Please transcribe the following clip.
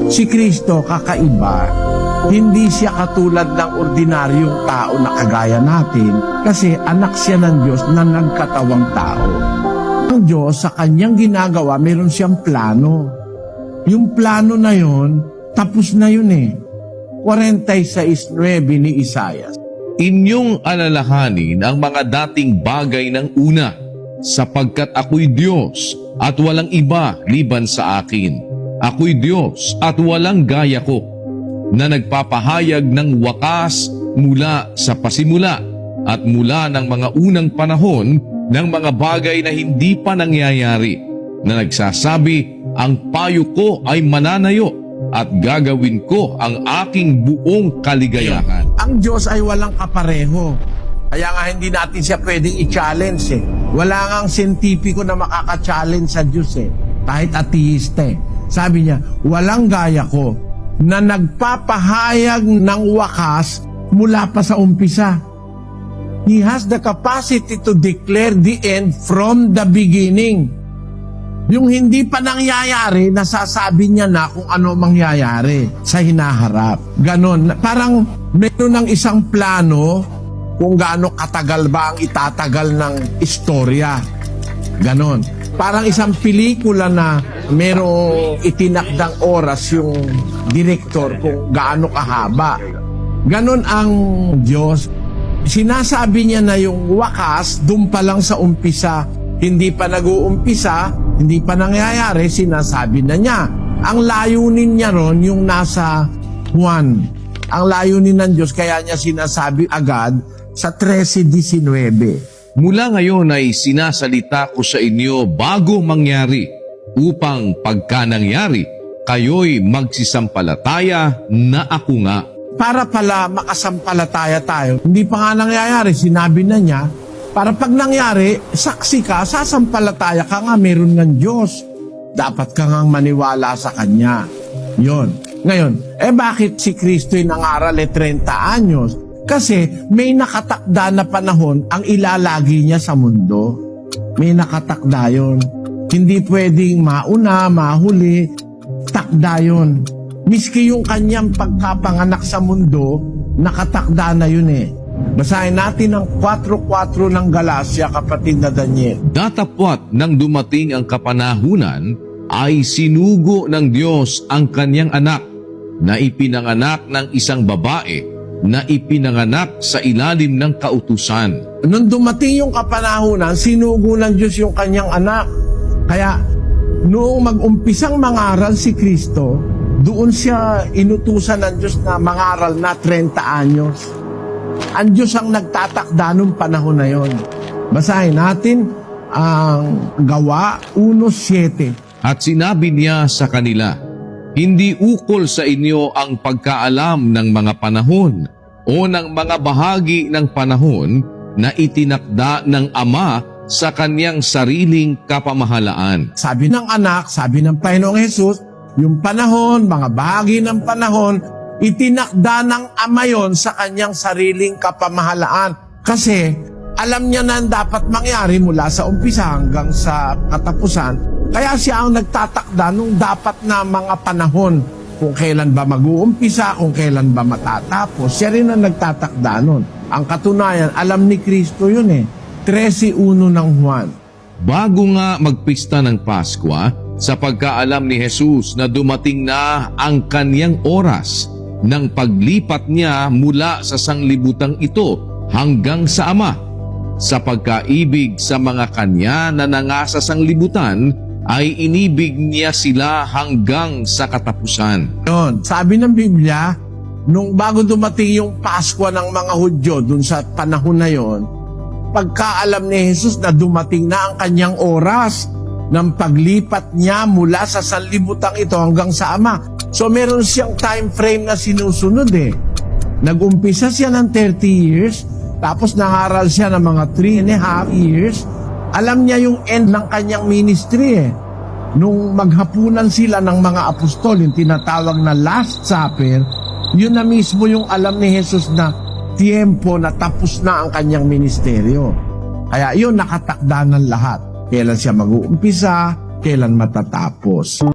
Si Kristo kakaiba. Hindi siya katulad ng ordinaryong tao na kagaya natin kasi anak siya ng Diyos na nagkatawang tao. Ang Diyos sa kanyang ginagawa, meron siyang plano. Yung plano na yon, tapos na yun eh. 46:9 ni Isaias. Inyong alalahanin ang mga dating bagay ng una, sapagkat ako'y Diyos at walang iba liban sa akin. Ako'y Diyos at walang gaya ko, na nagpapahayag ng wakas mula sa pasimula at mula ng mga unang panahon ng mga bagay na hindi pa nangyayari, na nagsasabi, ang payo ko ay mananayo at gagawin ko ang aking buong kaligayahan. Ang Diyos ay walang kapareho. Kaya nga hindi natin siya pwedeng i-challenge eh. Wala ngang siyentipiko na makaka-challenge sa Diyos eh. Kahit ateista eh. Sabi niya, walang gaya ko na nagpapahayag ng wakas mula pa sa umpisa. He has the capacity to declare the end from the beginning. Yung hindi pa nangyayari, nasasabi niya na kung ano mangyayari sa hinaharap. Ganon. Parang meron ng isang plano kung gaano katagal ba ang itatagal ng istorya. Ganon. Parang isang pelikula na merong itinakdang oras yung direktor kung gaano kahaba. Ganon ang Diyos. Sinasabi niya na yung wakas, dun pa lang sa umpisa, hindi pa nag-uumpisa, hindi pa nangyayari, sinasabi na niya. Ang layunin niya ron, yung nasa Juan. Ang layunin ng Diyos, kaya niya sinasabi agad sa 13:19. Mula ngayon ay sinasalita ko sa inyo bago mangyari, upang pagka nangyari, kayo'y magsisampalataya na ako nga. Para pala makasampalataya tayo, hindi pa nga nangyayari, sinabi na niya, para pag nangyari, saksi ka, sasampalataya ka nga, meron ng Diyos. Dapat ka nga maniwala sa Kanya. Yon. Ngayon, bakit si Kristo'y nangaral 30 anyos? Kasi may nakatakda na panahon ang ilalagi niya sa mundo. May nakatakda yun. Hindi pwedeng mauna, mahuli. Takda yun. Miski yung kanyang pagkapanganak sa mundo, nakatakda na yun eh. Basahin natin ang 4:4 ng Galacia, kapatid na Daniel. Datapwat nang dumating ang kapanahunan, ay sinugo ng Diyos ang kanyang anak, na ipinanganak ng isang babae, na ipinanganak sa ilalim ng kautusan. Nung dumating yung kapanahunan, sinugo ng Diyos yung kanyang anak. Kaya, noong mag-umpisang mangaral si Kristo, doon siya inutusan ng Diyos na mangaral na 30 anyos. Ang Diyos ang nagtatakda nung panahon na yon. Basahin natin ang Gawa 1:7. At sinabi niya sa kanila, hindi ukol sa inyo ang pagkaalam ng mga panahon o ng mga bahagi ng panahon na itinakda ng Ama sa kanyang sariling kapamahalaan. Sabi ng anak, sabi ng Panginoong Hesus, yung panahon, mga bahagi ng panahon, itinakda ng Ama yon sa kanyang sariling kapamahalaan. Kasi alam niya na dapat mangyari mula sa umpisa hanggang sa katapusan. Kaya siya ang nagtatakda nung dapat na mga panahon. Kung kailan ba mag-uumpisa, kung kailan ba matatapos. Siya rin ang nagtatakda nun. Ang katunayan, alam ni Kristo yun eh. 13:1 ng Juan. Bago nga magpista ng Paskwa, sa pagkaalam ni Jesus na dumating na ang kanyang oras ng paglipat niya mula sa sanglibutang ito hanggang sa Ama, sa pagkaibig sa mga kanya na nangasa sanglibutan, ay inibig niya sila hanggang sa katapusan. Yun. Sabi ng Biblia, nung bago dumating yung Paskwa ng mga Hudyo dun sa panahon na yon, pagkaalam ni Jesus na dumating na ang kanyang oras ng paglipat niya mula sa sanlibutang ito hanggang sa Ama. So meron siyang time frame na sinusunod eh. Nag-umpisa siya ng 30 years, tapos nangaral siya ng mga 3.5 years. Alam niya yung end ng kanyang ministry eh. Nung maghapunan sila ng mga apostol, yung tinatawag na Last Supper, yun na mismo yung alam ni Jesus na tiempo na tapos na ang kanyang ministeryo. Kaya yun nakatakda ng lahat. Kailan siya mag-uumpisa, kailan matatapos.